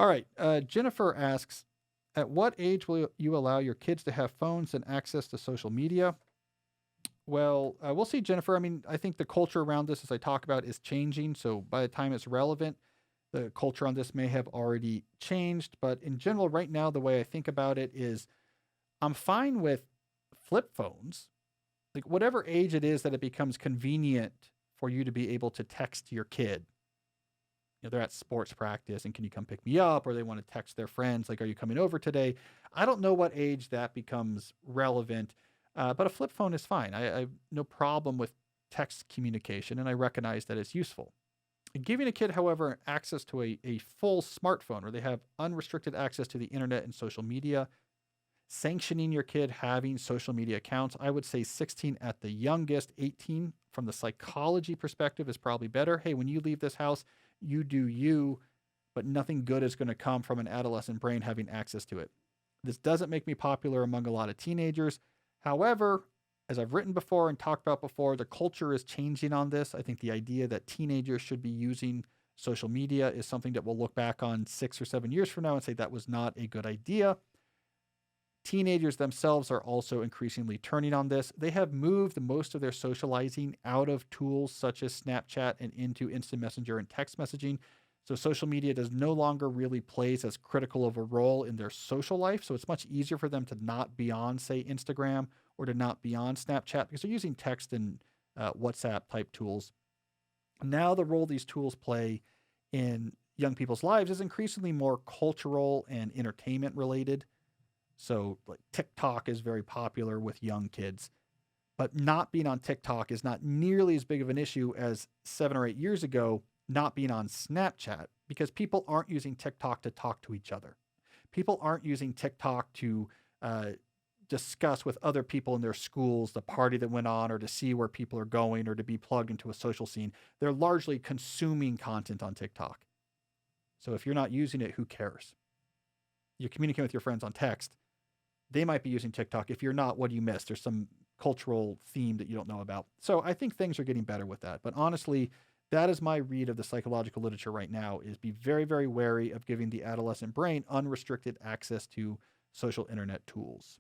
All right. Jennifer asks, at what age will you allow your kids to have phones and access to social media? Well, we'll see, Jennifer. I mean, I think the culture around this, as I talk about, is changing. So by the time it's relevant, the culture on this may have already changed. But in general, right now, the way I think about it is I'm fine with flip phones, like whatever age it is that it becomes convenient for you to be able to text your kid. They're at sports practice and can you come pick me up? Or they want to text their friends, like, are you coming over today? I don't know what age that becomes relevant, but a flip phone is fine. I have no problem with text communication and I recognize that it's useful. Giving a kid, however, access to a full smartphone where they have unrestricted access to the internet and social media, sanctioning your kid having social media accounts, I would say 16 at the youngest. 18 from the psychology perspective is probably better. Hey, when you leave this house, you do you, but nothing good is going to come from an adolescent brain having access to it. This doesn't make me popular among a lot of teenagers. However, as I've written before and talked about before, the culture is changing on this. I think the idea that teenagers should be using social media is something that we'll look back on 6 or 7 years from now and say that was not a good idea. Teenagers themselves are also increasingly turning on this. They have moved most of their socializing out of tools such as Snapchat and into instant messenger and text messaging. So social media does no longer really plays as critical of a role in their social life. So it's much easier for them to not be on, say, Instagram or to not be on Snapchat because they're using text and WhatsApp type tools. Now the role these tools play in young people's lives is increasingly more cultural and entertainment related. So like TikTok is very popular with young kids, but not being on TikTok is not nearly as big of an issue as 7 or 8 years ago not being on Snapchat because people aren't using TikTok to talk to each other. People aren't using TikTok to discuss with other people in their schools the party that went on or to see where people are going or to be plugged into a social scene. They're largely consuming content on TikTok. So if you're not using it, who cares? You're communicating with your friends on text. They might be using TikTok. If you're not, what do you miss? There's some cultural theme that you don't know about. So I think things are getting better with that. But honestly, that is my read of the psychological literature right now is be very, very wary of giving the adolescent brain unrestricted access to social internet tools.